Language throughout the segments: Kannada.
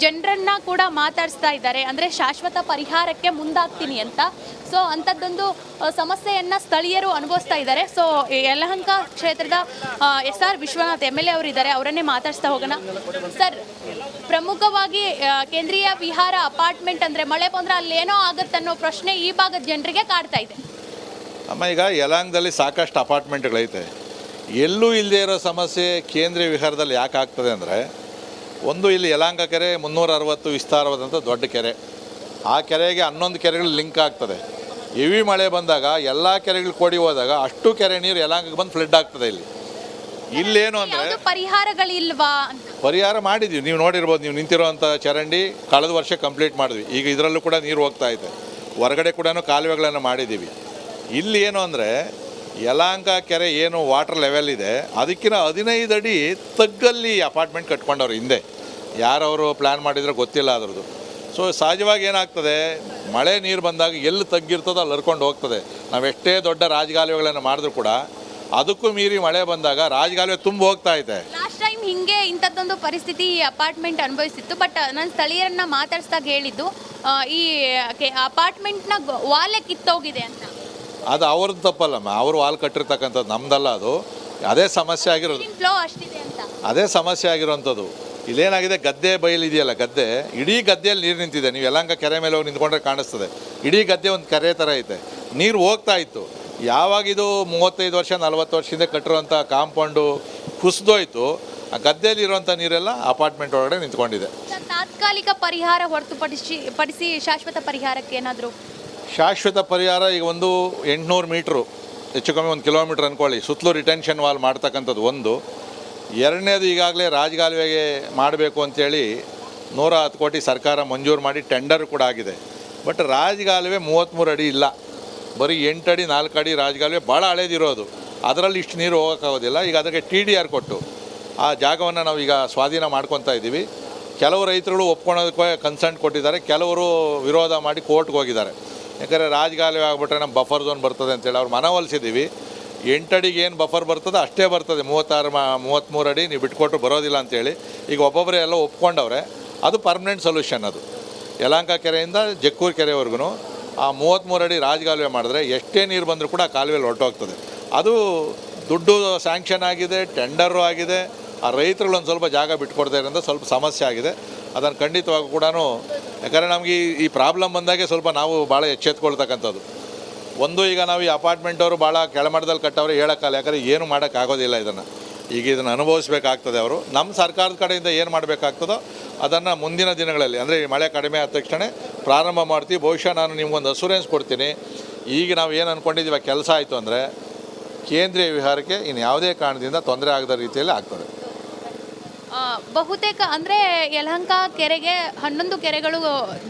ಜನರನ್ನ ಕೂಡ ಮಾತಾಡಿಸ್ತಾ ಇದ್ದಾರೆ, ಅಂದರೆ ಶಾಶ್ವತ ಪರಿಹಾರಕ್ಕೆ ಮುಂದಾಗ್ತೀನಿ ಅಂತ. ಸೊ ಅಂಥದ್ದೊಂದು ಸಮಸ್ಯೆಯನ್ನು ಸ್ಥಳೀಯರು ಅನುಭವಿಸ್ತಾ ಇದ್ದಾರೆ. ಸೊ ಯಲಹಂಕ ಕ್ಷೇತ್ರದ SR ವಿಶ್ವನಾಥ್ MLA ಅವರು ಇದ್ದಾರೆ, ಅವರನ್ನೇ ಮಾತಾಡಿಸ್ತಾ ಹೋಗೋಣ. ಸರ್, ಪ್ರಮುಖವಾಗಿ ಕೇಂದ್ರೀಯ ವಿಹಾರ ಅಪಾರ್ಟ್ಮೆಂಟ್ ಅಂದರೆ ಮಳೆ ಬಂದರೆ ಅಲ್ಲೇನೋ ಆಗುತ್ತನ್ನೋ ಪ್ರಶ್ನೆ ಈ ಭಾಗದ ಜನರಿಗೆ ಕಾಡ್ತಾ ಇದೆ. ಅಮ್ಮ, ಈಗ ಯಲಹಂಕದಲ್ಲಿ ಸಾಕಷ್ಟು ಅಪಾರ್ಟ್ಮೆಂಟ್ಗಳೈತೆ. ಎಲ್ಲೂ ಇಲ್ಲದೆ ಇರೋ ಸಮಸ್ಯೆ ಕೇಂದ್ರೀಯ ವಿಹಾರದಲ್ಲಿ ಯಾಕೆ ಆಗ್ತದೆ ಅಂದರೆ, ಒಂದು ಇಲ್ಲಿ ಯಲಹಂಕ ಕೆರೆ 360 ವಿಸ್ತಾರವಾದಂಥ ದೊಡ್ಡ ಕೆರೆ. ಆ ಕೆರೆಗೆ 11 ಕೆರೆಗಳು ಲಿಂಕ್ ಆಗ್ತದೆ. ಹೆವಿ ಮಳೆ ಬಂದಾಗ ಎಲ್ಲ ಕೆರೆಗಳು ಕೂಡಿ ಹೋದಾಗ ಅಷ್ಟು ಕೆರೆ ನೀರು ಯಲಹಂಕಕ್ಕೆ ಬಂದು ಫ್ಲಡ್ ಆಗ್ತದೆ. ಇಲ್ಲೇನು ಅಂದರೆ ಪರಿಹಾರಗಳಿಲ್ವಾ? ಪರಿಹಾರ ಮಾಡಿದ್ವಿ. ನೀವು ನೋಡಿರ್ಬೋದು, ನೀವು ನಿಂತಿರೋವಂಥ ಚರಂಡಿ ಕಳೆದ ವರ್ಷ ಕಂಪ್ಲೀಟ್ ಮಾಡಿದ್ವಿ. ಈಗ ಇದರಲ್ಲೂ ಕೂಡ ನೀರು ಹೋಗ್ತಾ ಇದೆ. ಹೊರಗಡೆ ಕೂಡ ಕಾಲುವೆಗಳನ್ನು ಮಾಡಿದ್ದೀವಿ. ಇಲ್ಲಿ ಏನು ಅಂದರೆ, ಯಲಹಂಕ ಕೆರೆ ಏನು ವಾಟರ್ ಲೆವೆಲ್ ಇದೆ ಅದಕ್ಕಿಂತ 15 ಅಡಿ ತಗ್ಗಲ್ಲಿ ಅಪಾರ್ಟ್ಮೆಂಟ್ ಕಟ್ಕೊಂಡವ್ರು. ಹಿಂದೆ ಯಾರವರು ಪ್ಲ್ಯಾನ್ ಮಾಡಿದ್ರೆ ಗೊತ್ತಿಲ್ಲ ಅದರದ್ದು. ಸೊ ಸಹಜವಾಗಿ ಏನಾಗ್ತದೆ, ಮಳೆ ನೀರು ಬಂದಾಗ ಎಲ್ಲಿ ತಗ್ಗಿರ್ತದೋ ಅಲ್ಲಿ ಹರ್ಕೊಂಡು ಹೋಗ್ತದೆ. ನಾವೆಷ್ಟೇ ದೊಡ್ಡ ರಾಜಕಾಲುವೆಗಳನ್ನು ಮಾಡಿದ್ರು ಕೂಡ ಅದಕ್ಕೂ ಮೀರಿ ಮಳೆ ಬಂದಾಗ ರಾಜಕಾಲುವೆ ತುಂಬ ಹೋಗ್ತಾ ಇದೆ. ಲಾಸ್ಟ್ ಟೈಮ್ ಹಿಂಗೆ ಇಂಥದ್ದೊಂದು ಪರಿಸ್ಥಿತಿ ಅಪಾರ್ಟ್ಮೆಂಟ್ ಅನುಭವಿಸಿತ್ತು. ಬಟ್ ನನ್ನ ಸ್ಥಳೀಯರನ್ನ ಮಾತಾಡಿಸಿದಾಗ ಹೇಳಿದ್ದು ಈ ಅಪಾರ್ಟ್ಮೆಂಟ್ನ ವಾಲೆ ಕಿತ್ತೋಗಿದೆ ಅಂತ. ಅದು ಅವ್ರದ್ದು ತಪ್ಪಲ್ಲಮ್ಮ, ಅವರು ವಾಲ್ ಕಟ್ಟಿರ್ತಕ್ಕಂಥದ್ದು, ನಮ್ದಲ್ಲ ಅದು. ಅದೇ ಸಮಸ್ಯೆ ಆಗಿರೋದು, ಫ್ಲೋ ಅಷ್ಟಿದೆ ಅಂತ. ಅದೇ ಸಮಸ್ಯೆ ಆಗಿರೋವಂಥದ್ದು. ಇಲ್ಲೇನಾಗಿದೆ, ಗದ್ದೆ ಬಯಲಿದೆಯಲ್ಲ, ಗದ್ದೆ, ಇಡೀ ಗದ್ದೆಯಲ್ಲಿ ನೀರು ನಿಂತಿದೆ. ನೀವು ಯಲಹಂಕ ಕೆರೆ ಮೇಲೆ ಹೋಗಿ ನಿಂತ್ಕೊಂಡ್ರೆ ಕಾಣಿಸ್ತದೆ. ಇಡೀ ಗದ್ದೆ ಒಂದು ಕೆರೆ ಥರ ಐತೆ. ನೀರು ಹೋಗ್ತಾ ಇತ್ತು. ಯಾವಾಗಿದು 35 ವರ್ಷ 40 ವರ್ಷದಿಂದ ಕಟ್ಟಿರುವಂಥ ಕಾಂಪೌಂಡು ಕುಸಿದೋಯ್ತು, ಆ ಗದ್ದೆಯಲ್ಲಿರುವಂಥ ನೀರೆಲ್ಲ ಅಪಾರ್ಟ್ಮೆಂಟ್ ಒಳಗಡೆ ನಿಂತ್ಕೊಂಡಿದೆ. ತಾತ್ಕಾಲಿಕ ಪರಿಹಾರ ಹೊರತುಪಡಿಸಿ ಶಾಶ್ವತ ಪರಿಹಾರಕ್ಕೆ ಏನಾದರೂ? ಶಾಶ್ವತ ಪರಿಹಾರ ಈಗ ಒಂದು 800 ಮೀಟ್ರು, ಹೆಚ್ಚು ಕಮ್ಮಿ 1 ಕಿಲೋಮೀಟ್ರ್ ಅಂದ್ಕೊಳ್ಳಿ, ಸುತ್ತಲೂ ರಿಟೆನ್ಷನ್ ವಾಲ್ ಮಾಡ್ತಕ್ಕಂಥದ್ದು ಒಂದು. ಎರಡನೇದು, ಈಗಾಗಲೇ ರಾಜಕಾಲುವೆಗೆ ಮಾಡಬೇಕು ಅಂತೇಳಿ 110 ಕೋಟಿ ಸರ್ಕಾರ ಮಂಜೂರು ಮಾಡಿ ಟೆಂಡರ್ ಕೂಡ ಆಗಿದೆ. ಬಟ್ ರಾಜಕಾಲುವೆ 33 ಅಡಿ ಇಲ್ಲ, ಬರೀ 8 ಅಡಿ 4 ಅಡಿ ರಾಜಕಾಲುವೆ, ಭಾಳ ಹಳೇದಿರೋದು. ಅದರಲ್ಲಿ ಇಷ್ಟು ನೀರು ಹೋಗೋಕ್ಕಾಗೋದಿಲ್ಲ. ಈಗ ಅದಕ್ಕೆ TDR ಕೊಟ್ಟು ಆ ಜಾಗವನ್ನು ನಾವು ಈಗ ಸ್ವಾಧೀನ ಮಾಡ್ಕೊತಾ ಇದ್ದೀವಿ. ಕೆಲವು ರೈತರುಗಳು ಒಪ್ಕೊಳ್ಳೋದಕ್ಕೆ ಕನ್ಸೆಂಟ್ ಕೊಟ್ಟಿದ್ದಾರೆ, ಕೆಲವರು ವಿರೋಧ ಮಾಡಿ ಕೋರ್ಟ್ಗೆ ಹೋಗಿದ್ದಾರೆ. ಯಾಕಂದರೆ ರಾಜಕಾಲುವೆ ಆಗಿಬಿಟ್ರೆ ನಮ್ಮ ಬಫರ್ ಝೋನ್ ಬರ್ತದೆ ಅಂತೇಳಿ ಅವ್ರು ಮನವೊಲಿಸಿದ್ದೀವಿ. 8 ಅಡಿಗೆ ಏನು ಬಫರ್ ಬರ್ತದೆ ಅಷ್ಟೇ ಬರ್ತದೆ, 33 ಅಡಿ ನೀವು ಬಿಟ್ಕೊಟ್ರು ಬರೋದಿಲ್ಲ ಅಂತೇಳಿ ಈಗ ಒಬ್ಬೊಬ್ಬರೇ ಎಲ್ಲ ಒಪ್ಕೊಂಡವ್ರೆ. ಅದು ಪರ್ಮನೆಂಟ್ ಸೊಲ್ಯೂಷನ್. ಅದು ಯಲಹಂಕ ಕೆರೆಯಿಂದ ಜಕ್ಕೂರು ಕೆರೆವರೆಗೂ ಆ 33 ಅಡಿ ರಾಜಕಾಲುವೆ ಮಾಡಿದ್ರೆ ಎಷ್ಟೇ ನೀರು ಬಂದರೂ ಕೂಡ ಆ ಕಾಲುವೆಯಲ್ಲಿ ಹೊರಟೋಗ್ತದೆ. ಅದು ದುಡ್ಡು ಸ್ಯಾಂಕ್ಷನ್ ಆಗಿದೆ, ಟೆಂಡರು ಆಗಿದೆ. ಆ ರೈತರುಗಳೊಂದು ಸ್ವಲ್ಪ ಜಾಗ ಬಿಟ್ಕೊಡ್ತಾ ಇರೋದ್ರಿಂದ ಸ್ವಲ್ಪ ಸಮಸ್ಯೆ ಆಗಿದೆ. ಅದನ್ನು ಖಂಡಿತವಾಗೂ ಕೂಡ, ಯಾಕಂದರೆ ನಮಗೆ ಈ ಪ್ರಾಬ್ಲಮ್ ಬಂದಾಗೆ ಸ್ವಲ್ಪ ನಾವು ಭಾಳ ಎಚ್ಚೆತ್ಕೊಳ್ತಕ್ಕಂಥದ್ದು. ಒಂದು, ಈಗ ನಾವು ಈ ಅಪಾರ್ಟ್ಮೆಂಟವರು ಭಾಳ ಕೆಳಮಟ್ಟದಲ್ಲಿ ಕಟ್ಟವ್ರೆ ಹೇಳೋಕ್ಕಲ್ಲ, ಯಾಕಂದರೆ ಏನು ಮಾಡೋಕ್ಕಾಗೋದಿಲ್ಲ. ಇದನ್ನು ಅನುಭವಿಸ್ಬೇಕಾಗ್ತದೆ ಅವರು. ನಮ್ಮ ಸರ್ಕಾರದ ಕಡೆಯಿಂದ ಏನು ಮಾಡಬೇಕಾಗ್ತದೋ ಅದನ್ನು ಮುಂದಿನ ದಿನಗಳಲ್ಲಿ, ಅಂದರೆ ಮಳೆ ಕಡಿಮೆ ಆದ ತಕ್ಷಣ ಪ್ರಾರಂಭ ಮಾಡ್ತೀವಿ. ಬಹುಶಃ ನಾನು ನಿಮ್ಗೊಂದು ಅಸೂರೆನ್ಸ್ ಕೊಡ್ತೀನಿ. ಈಗ ನಾವು ಏನು ಅಂದ್ಕೊಂಡಿದ್ದೀವಿ ಕೆಲಸ ಆಯಿತು ಅಂದರೆ ಕೇಂದ್ರೀಯ ವಿಹಾರಕ್ಕೆ ಇನ್ನು ಯಾವುದೇ ಕಾರಣದಿಂದ ತೊಂದರೆ ಆಗದ ರೀತಿಯಲ್ಲಿ ಆಗ್ತದೆ. ಬಹುತೇಕ ಅಂದರೆ ಯಲಹಂಕ ಕೆರೆಗೆ 11 ಕೆರೆಗಳು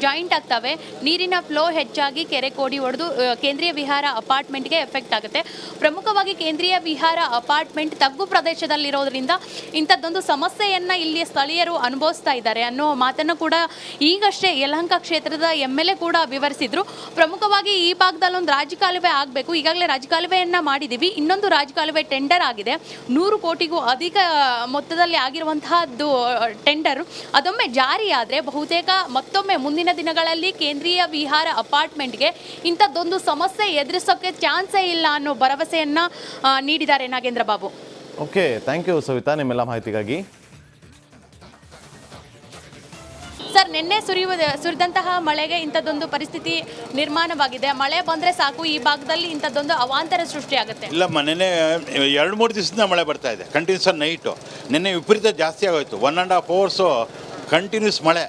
ಜಾಯಿಂಟ್ ಆಗ್ತವೆ. ನೀರಿನ ಫ್ಲೋ ಹೆಚ್ಚಾಗಿ ಕೆರೆ ಕೋಡಿ ಹೊಡೆದು ಕೇಂದ್ರೀಯ ವಿಹಾರ ಅಪಾರ್ಟ್ಮೆಂಟ್ಗೆ ಎಫೆಕ್ಟ್ ಆಗುತ್ತೆ. ಪ್ರಮುಖವಾಗಿ ಕೇಂದ್ರೀಯ ವಿಹಾರ ಅಪಾರ್ಟ್ಮೆಂಟ್ ತಗ್ಗು ಪ್ರದೇಶದಲ್ಲಿರೋದ್ರಿಂದ ಇಂಥದ್ದೊಂದು ಸಮಸ್ಯೆಯನ್ನು ಇಲ್ಲಿ ಸ್ಥಳೀಯರು ಅನುಭವಿಸ್ತಾ ಇದ್ದಾರೆ ಅನ್ನೋ ಮಾತನ್ನು ಕೂಡ ಈಗಷ್ಟೇ ಯಲಹಂಕ ಕ್ಷೇತ್ರದ MLA ಕೂಡ ವಿವರಿಸಿದರು. ಪ್ರಮುಖವಾಗಿ ಈ ಭಾಗದಲ್ಲೊಂದು ರಾಜಕಾಲುವೆ ಆಗಬೇಕು. ಈಗಾಗಲೇ ರಾಜಕಾಲುವೆಯನ್ನು ಮಾಡಿದ್ದೀವಿ. ಇನ್ನೊಂದು ರಾಜಕಾಲುವೆ ಟೆಂಡರ್ ಆಗಿದೆ. 100 ಕೋಟಿಗೂ ಅಧಿಕ ಮೊತ್ತದಲ್ಲಿ ಆಗಿರುವಂತಹ ಟೆಂಡರ್ ಅದೊಮ್ಮೆ ಜಾರಿಯಾದರೆ ಬಹುತೇಕ ಮತ್ತೊಮ್ಮೆ ಮುಂದಿನ ದಿನಗಳಲ್ಲಿ ಕೇಂದ್ರೀಯ ವಿಹಾರ ಅಪಾರ್ಟ್ಮೆಂಟ್ಗೆ ಇಂಥದ್ದೊಂದು ಸಮಸ್ಯೆ ಎದುರಿಸೋಕ್ಕೆ ಚಾನ್ಸೇ ಇಲ್ಲ ಅನ್ನೋ ಭರವಸೆಯನ್ನು ನೀಡಿದ್ದಾರೆ Nagendra Babu. Okay, thank you Savita ನಿಮ್ಮೆಲ್ಲ ಮಾಹಿತಿಗಾಗಿ. ಸರ್, ನಿನ್ನೆ ಸುರಿದಂತಹ ಮಳೆಗೆ ಇಂಥದ್ದೊಂದು ಪರಿಸ್ಥಿತಿ ನಿರ್ಮಾಣವಾಗಿದೆ. ಮಳೆ ಬಂದರೆ ಸಾಕು ಈ ಭಾಗದಲ್ಲಿ ಇಂಥದ್ದೊಂದು ಅವಾಂತರ ಸೃಷ್ಟಿಯಾಗುತ್ತೆ. ಇಲ್ಲಮ್ಮ, ನಿನ್ನೆ 2-3 ದಿವಸದಿಂದ ಮಳೆ ಬರ್ತಾ ಇದೆ ಕಂಟಿನ್ಯೂಸ್. ನೈಟು ನಿನ್ನೆ ವಿಪರೀತ ಜಾಸ್ತಿ ಆಗೋಯ್ತು. 1.5 hours ಕಂಟಿನ್ಯೂಸ್ ಮಳೆ.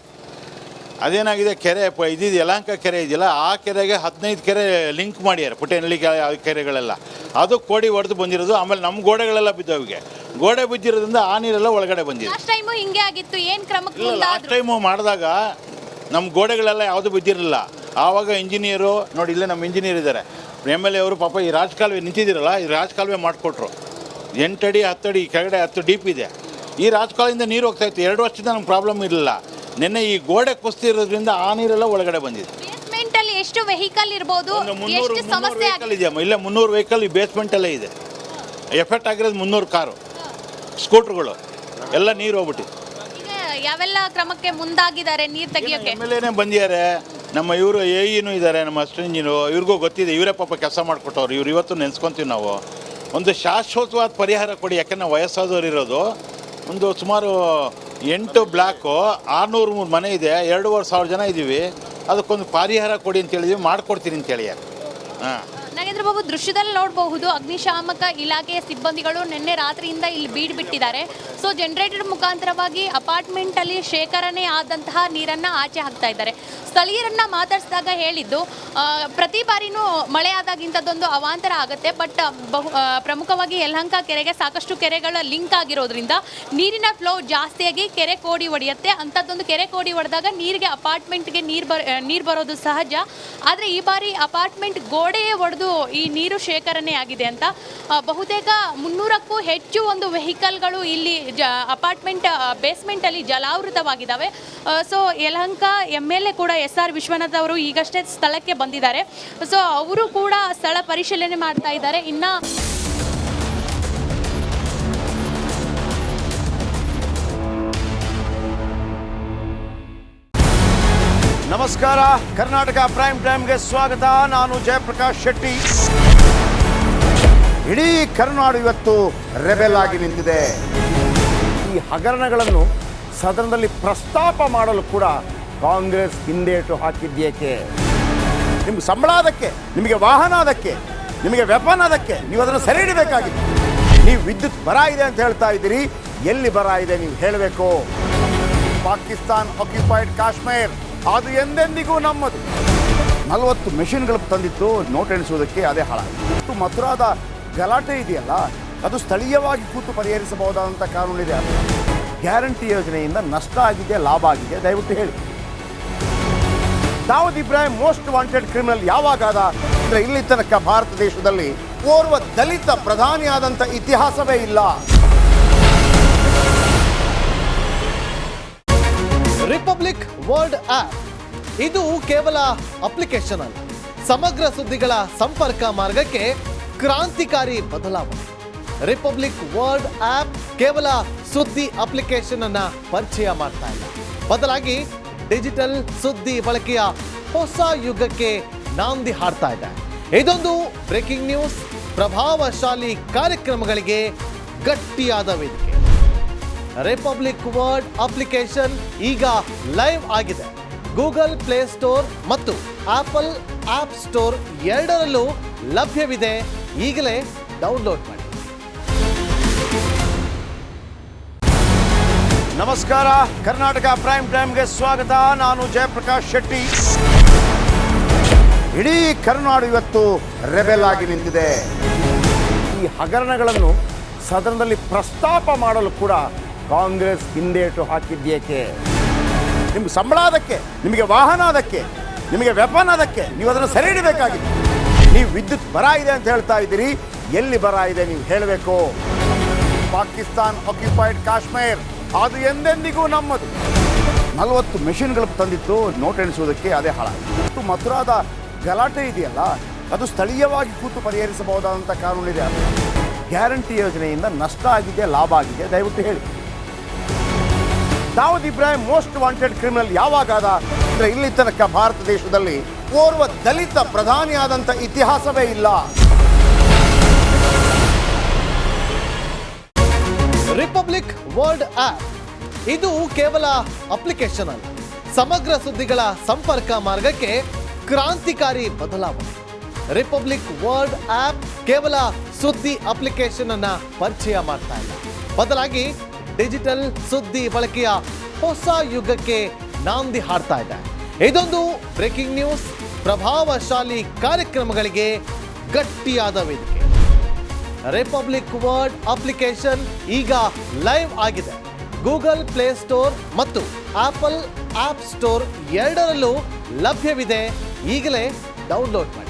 ಅದೇನಾಗಿದೆ, ಕೆರೆ ಇದಿದೆ ಯಲಹಂಕ ಕೆರೆ ಇದೆಯಲ್ಲ, ಆ ಕೆರೆಗೆ 15 ಕೆರೆ ಲಿಂಕ್ ಮಾಡ್ಯಾರ, ಪುಟ್ಟೆನಹಳ್ಳಿ ಕೆರೆಗಳೆಲ್ಲ. ಅದು ಕೋಡಿ ಹೊಡೆದು ಬಂದಿರೋದು. ಆಮೇಲೆ ನಮ್ಮ ಗೋಡೆಗಳೆಲ್ಲ ಬಿದ್ದವಿಗೆ. ಗೋಡೆ ಬಿದ್ದಿರೋದ್ರಿಂದ ಆ ನೀರೆಲ್ಲ ಒಳಗಡೆ ಬಂದಿದೆ. ಲಾಸ್ಟ್ ಟೈಮು ಹಿಂಗೆ ಆಗಿತ್ತು. ಏನು ಕ್ರಮಕ್ಕೆ ಲಾಸ್ಟ್ ಟೈಮು ಮಾಡಿದಾಗ ನಮ್ಮ ಗೋಡೆಗಳೆಲ್ಲ ಯಾವುದು ಬಿದ್ದಿರಲಿಲ್ಲ. ಆವಾಗ ಇಂಜಿನಿಯರು ನೋಡಿ, ಇಲ್ಲೇ ನಮ್ಮ ಇಂಜಿನಿಯರ್ ಇದ್ದಾರೆ, MLA ಅವರು. ಪಾಪ ಈ ರಾಜಕಾಲುವೆ ನಿಂತಿದ್ದೀರಲ್ಲ, ಈ ರಾಜಕಾಲುವೆ ಮಾಡಿಕೊಟ್ರು. 8 ಅಡಿ 10 ಅಡಿ ಕೆಳಗಡೆ 10 ಡೀಪ್ ಇದೆ. ಈ ರಾಜಕಾಲುವೆಯಿಂದ ನೀರು ಹೋಗ್ತಾಯಿತ್ತು. 2 ವರ್ಷದಿಂದ ನಮ್ಗೆ ಪ್ರಾಬ್ಲಮ್ ಇರಲಿಲ್ಲ. ನಿನ್ನೆ ಈ ಗೋಡೆ ಕುಸ್ತಿರೋದ್ರಿಂದ ಆ ನೀರೆಲ್ಲ ಒಳಗಡೆ ಬಂದಿದೆ. ಬೇಸ್ಮೆಂಟಲ್ಲಿ ಎಷ್ಟು ವೆಹಿಕಲ್ ಇರ್ಬೋದು? 300 ವೆಹಿಕಲ್ ಇದೆಯಮ್ಮ. ಇಲ್ಲ 300 ವೆಹಿಕಲ್ ಈ ಬೇಸ್ಮೆಂಟಲ್ಲೇ ಇದೆ. ಎಫೆಕ್ಟ್ ಆಗಿರೋದು 300 ಕಾರು, ಸ್ಕೂಟ್ರುಗಳು ಎಲ್ಲ ನೀರು ಹೋಗ್ಬಿಟ್ಟಿದೆ. ಈಗ ಯಾವೆಲ್ಲ ಕ್ರಮಕ್ಕೆ ಮುಂದಾಗಿದ್ದಾರೆ ನೀರು ತೆಗಿಯೋಕೆ? MLA ಬಂದಿದ್ದಾರೆ, ನಮ್ಮ ಇವರು AEನೂ ಇದ್ದಾರೆ, ನಮ್ಮ ಅಸಿಸ್ಟೆಂಟ್ ಇಂಜಿನಿಯರು, ಇವ್ರಿಗೂ ಗೊತ್ತಿದೆ, ಇವರೇ ಪಾಪ ಕೆಲಸ ಮಾಡಿಕೊಟ್ಟವ್ರು. ಇವ್ರು ಇವತ್ತು ನೆನೆಸ್ಕೊತೀವಿ ನಾವು. ಒಂದು ಶಾಶ್ವತವಾದ ಪರಿಹಾರ ಕೊಡಿ. ಯಾಕೆಂದ್ರೆ ವಯಸ್ಸಾದವ್ರು ಇರೋದು ಒಂದು ಸುಮಾರು 8 ಬ್ಲಾಕು 603 ಮನೆ ಇದೆ, 2,500 ಜನ ಇದ್ದೀವಿ. ಅದಕ್ಕೊಂದು ಪರಿಹಾರ ಕೊಡಿ ಅಂತ ಹೇಳಿದ್ವಿ, ಮಾಡಿಕೊಡ್ತೀನಿ ಅಂತೇಳಿ. ಹಾಂ, ನಾಗೇಂದ್ರ ಬಾಬು, ದೃಶ್ಯದಲ್ಲಿ ನೋಡಬಹುದು ಅಗ್ನಿಶಾಮಕ ಇಲಾಖೆಯ ಸಿಬ್ಬಂದಿಗಳು ನಿನ್ನೆ ರಾತ್ರಿಯಿಂದ ಇಲ್ಲಿ ಬೀಡು ಬಿಟ್ಟಿದ್ದಾರೆ. ಸೊ ಜನರೇಟರ್ ಮುಖಾಂತರವಾಗಿ ಅಪಾರ್ಟ್ಮೆಂಟ್ ಅಲ್ಲಿ ಶೇಖರಣೆ ಆದಂತಹ ನೀರನ್ನ ಆಚೆ ಹಾಕ್ತಾ ಇದ್ದಾರೆ. ಸ್ಥಳೀಯರನ್ನ ಮಾತಾಡಿಸಿದಾಗ ಹೇಳಿದ್ದು, ಪ್ರತಿ ಬಾರಿನೂ ಮಳೆ ಆದಾಗ ಇಂಥದ್ದೊಂದು ಅವಾಂತರ ಆಗುತ್ತೆ. ಬಟ್ ಪ್ರಮುಖವಾಗಿ ಯಲಹಂಕ ಕೆರೆಗೆ ಸಾಕಷ್ಟು ಕೆರೆಗಳ ಲಿಂಕ್ ಆಗಿರೋದ್ರಿಂದ ನೀರಿನ ಫ್ಲೋ ಜಾಸ್ತಿಯಾಗಿ ಕೆರೆ ಕೋಡಿ ಒಡೆಯುತ್ತೆ. ಅಂಥದ್ದೊಂದು ಕೆರೆ ಕೋಡಿ ಒಡೆದಾಗ ನೀರಿಗೆ ಅಪಾರ್ಟ್ಮೆಂಟ್ಗೆ ನೀರು ಬರೋದು ಸಹಜ. ಆದರೆ ಈ ಬಾರಿ ಅಪಾರ್ಟ್ಮೆಂಟ್ ಗೋಡೆಯೇ ಒಡೆದು ಈ ನೀರು ಶೇಖರಣೆ ಆಗಿದೆ ಅಂತ. ಬಹುತೇಕ 300ಕ್ಕೂ ಹೆಚ್ಚು ಒಂದು ವೆಹಿಕಲ್ಗಳು ಇಲ್ಲಿ ಅಪಾರ್ಟ್ಮೆಂಟ್ ಬೇಸ್ಮೆಂಟಲ್ಲಿ ಜಲಾವೃತವಾಗಿದ್ದಾವೆ. ಸೊ ಯಲಹಂಕ MLA ಕೂಡ SR ವಿಶ್ವನಾಥ್ ಅವರು ಈಗಷ್ಟೇ ಸ್ಥಳಕ್ಕೆ ಬಂದಿದ್ದಾರೆ. ಸೊ ಅವರು ಕೂಡ ಸ್ಥಳ ಪರಿಶೀಲನೆ ಮಾಡ್ತಾ ಇದ್ದಾರೆ. ಇನ್ನು ನಮಸ್ಕಾರ, ಕರ್ನಾಟಕ ಪ್ರೈಮ್ ಟೈಮ್ಗೆ ಸ್ವಾಗತ. ನಾನು ಜಯಪ್ರಕಾಶ್ ಶೆಟ್ಟಿ. ಇಡೀ ಕರುನಾಡು ಇವತ್ತು ರೆಬೆಲ್ ಆಗಿ ನಿಂತಿದೆ. ಈ ಹಗರಣಗಳನ್ನು ಸದನದಲ್ಲಿ ಪ್ರಸ್ತಾಪ ಮಾಡಲು ಕೂಡ ಕಾಂಗ್ರೆಸ್ ಹಿಂದೇಟು ಹಾಕಿದ್ದೇಕೆ? ನಿಮ್ಗೆ ಸಂಬಳ ಅದಕ್ಕೆ, ನಿಮಗೆ ವಾಹನ ಅದಕ್ಕೆ, ನಿಮಗೆ ವೆಪನ್ ಅದಕ್ಕೆ, ನೀವು ಅದನ್ನು ಸೆರೆ ಹಿಡಬೇಕಾಗಿತ್ತು. ನೀವು ವಿದ್ಯುತ್ ಬರ ಇದೆ ಅಂತ ಹೇಳ್ತಾ ಇದ್ದೀರಿ, ಎಲ್ಲಿ ಬರ ಇದೆ ನೀವು ಹೇಳಬೇಕು. ಪಾಕಿಸ್ತಾನ್ ಆಕ್ಯುಪೈಡ್ ಕಾಶ್ಮೀರ್ ಅದು ಎಂದೆಂದಿಗೂ ನಮ್ಮದು. 40 ಮೆಷಿನ್ಗಳು ತಂದಿತ್ತು ನೋಟ್ ಎಣಿಸುವುದಕ್ಕೆ, ಅದೇ ಹಾಳಾಯಿತು. ಮಥುರಾದ ಗಲಾಟೆ ಇದೆಯಲ್ಲ, ಅದು ಸ್ಥಳೀಯವಾಗಿ ಕೂತು ಪರಿಹರಿಸಬಹುದಾದಂಥ ಕಾನೂನಿದೆ. ಗ್ಯಾರಂಟಿ ಯೋಜನೆಯಿಂದ ನಷ್ಟ ಆಗಿದೆ, ಲಾಭ ಆಗಿದೆ, ದಯವಿಟ್ಟು ಹೇಳಿ. Dawood Ibrahim most wanted criminal ಯಾವಾಗಾದ ಅಂದರೆ ಇಲ್ಲಿ ತನಕ ಭಾರತ ದೇಶದಲ್ಲಿ ಓರ್ವ ದಲಿತ ಪ್ರಧಾನಿಯಾದಂಥ ಇತಿಹಾಸವೇ ಇಲ್ಲ. ರಿಪಬ್ಲಿಕ್ ವರ್ಲ್ಡ್ ಆಪ್ ಇದು ಕೇವಲ ಅಪ್ಲಿಕೇಶನ್ ಅಲ್ಲ, ಸಮಗ್ರ ಸುದ್ದಿಗಳ ಸಂಪರ್ಕ ಮಾರ್ಗಕ್ಕೆ ಕ್ರಾಂತಿಕಾರಿ ಬದಲಾವಣೆ. ರಿಪಬ್ಲಿಕ್ ವರ್ಲ್ಡ್ ಆಪ್ ಕೇವಲ ಸುದ್ದಿ ಅಪ್ಲಿಕೇಶನ್ ಅನ್ನ ಪರಿಚಯ ಮಾಡ್ತಾ ಇಲ್ಲ, ಬದಲಾಗಿ ಡಿಜಿಟಲ್ ಸುದ್ದಿ ಬಳಕೆಯ ಹೊಸ ಯುಗಕ್ಕೆ ನಾಂದಿ ಹಾಡ್ತಾ ಇದೆ. ಇದೊಂದು ಬ್ರೇಕಿಂಗ್ ನ್ಯೂಸ್, ಪ್ರಭಾವಶಾಲಿ ಕಾರ್ಯಕ್ರಮಗಳಿಗೆ ಗಟ್ಟಿಯಾದ ವೇದಿಕೆ. ರಿಪಬ್ಲಿಕ್ ವರ್ಲ್ಡ್ ಅಪ್ಲಿಕೇಶನ್ ಈಗ ಲೈವ್ ಆಗಿದೆ. ಗೂಗಲ್ ಪ್ಲೇ ಸ್ಟೋರ್ ಮತ್ತು ಆಪಲ್ ಆಪ್ ಸ್ಟೋರ್ ಎರಡರಲ್ಲೂ ಲಭ್ಯವಿದೆ. ಈಗಲೇ ಡೌನ್ಲೋಡ್ ಮಾಡಿ. ನಮಸ್ಕಾರ, ಕರ್ನಾಟಕ ಪ್ರೈಮ್ ಟೈಮ್ಗೆ ಸ್ವಾಗತ. ನಾನು ಜಯಪ್ರಕಾಶ್ ಶೆಟ್ಟಿ. ಇಡೀ ಕರುನಾಡು ಇವತ್ತು ರೆಬೆಲ್ ಆಗಿ ನಿಂತಿದೆ. ಈ ಹಗರಣಗಳನ್ನು ಸದನದಲ್ಲಿ ಪ್ರಸ್ತಾಪ ಮಾಡಲು ಕೂಡ ಕಾಂಗ್ರೆಸ್ ಹಿಂದೇಟು ಹಾಕಿದ್ದೇಕೆ? ನಿಮ್ಗೆ ಸಂಬಳ ಅದಕ್ಕೆ, ನಿಮಗೆ ವಾಹನ ಅದಕ್ಕೆ, ನಿಮಗೆ ವೆಪನ್ ಅದಕ್ಕೆ, ನೀವು ಅದನ್ನು ಸೆರೆ ಹಿಡಬೇಕಾಗಿತ್ತು. ನೀವು ವಿದ್ಯುತ್ ಬರ ಇದೆ ಅಂತ ಹೇಳ್ತಾ ಇದ್ದೀರಿ, ಎಲ್ಲಿ ಬರ ಇದೆ ನೀವು ಹೇಳಬೇಕು. ಪಾಕಿಸ್ತಾನ್ ಆಕ್ಯುಪೈಡ್ ಕಾಶ್ಮೀರ್ ಅದು ಎಂದೆಂದಿಗೂ ನಮ್ಮದು. 40 ಮೆಷಿನ್ಗಳು ತಂದಿತ್ತು ನೋಟ್ ಎಣಿಸುವುದಕ್ಕೆ, ಅದೇ ಹಾಳಾಯಿತು. ಮಥುರಾದ ಗಲಾಟೆ ಇದೆಯಲ್ಲ, ಅದು ಸ್ಥಳೀಯವಾಗಿ ಕೂತು ಪರಿಹರಿಸಬಹುದಾದಂಥ ಕಾನೂನಿದೆ. ಗ್ಯಾರಂಟಿ ಯೋಜನೆಯಿಂದ ನಷ್ಟ ಆಗಿದೆ, ಲಾಭ ಆಗಿದೆ, ದಯವಿಟ್ಟು ಹೇಳಿ. Dawood Ibrahim most wanted criminal ಯಾವಾಗಾದ ಅಂದರೆ ಇಲ್ಲಿ ತನಕ ಭಾರತ ದೇಶದಲ್ಲಿ ಓರ್ವ ದಲಿತ ಪ್ರಧಾನಿಯಾದಂಥ ಇತಿಹಾಸವೇ ಇಲ್ಲ. ರಿಪಬ್ಲಿಕ್ ವರ್ಲ್ಡ್ ಆಪ್ ಇದು ಕೇವಲ ಅಪ್ಲಿಕೇಶನ್ ಅಲ್ಲ, ಸಮಗ್ರ ಸುದ್ದಿಗಳ ಸಂಪರ್ಕ ಮಾರ್ಗಕ್ಕೆ ಕ್ರಾಂತಿಕಾರಿ ಬದಲಾವಣೆ. ರಿಪಬ್ಲಿಕ್ ವರ್ಲ್ಡ್ ಆಪ್ ಕೇವಲ ಸುದ್ದಿ ಅಪ್ಲಿಕೇಶನ್ ಅನ್ನ ಪರಿಚಯ ಮಾಡ್ತಾ ಇಲ್ಲ, ಬದಲಾಗಿ ಡಿಜಿಟಲ್ ಸುದ್ದಿ ಬಳಕೆಯ ಹೊಸ ಯುಗಕ್ಕೆ ನಾಂದಿ ಹಾಡ್ತಾ ಇದೆ. ಇದೊಂದು ಬ್ರೇಕಿಂಗ್ ನ್ಯೂಸ್, ಪ್ರಭಾವಶಾಲಿ ಕಾರ್ಯಕ್ರಮಗಳಿಗೆ ಗಟ್ಟಿಯಾದ ವೇದಿಕೆ. ರಿಪಬ್ಲಿಕ್ ವರ್ಲ್ಡ್ ಅಪ್ಲಿಕೇಶನ್ ಈಗ ಲೈವ್ ಆಗಿದೆ. ಗೂಗಲ್ ಪ್ಲೇ ಸ್ಟೋರ್ ಮತ್ತು ಆಪಲ್ ಆಪ್ ಸ್ಟೋರ್ ಎರಡರಲ್ಲೂ ಲಭ್ಯವಿದೆ. ಈಗಲೇ ಡೌನ್ಲೋಡ್ ಮಾಡಿ.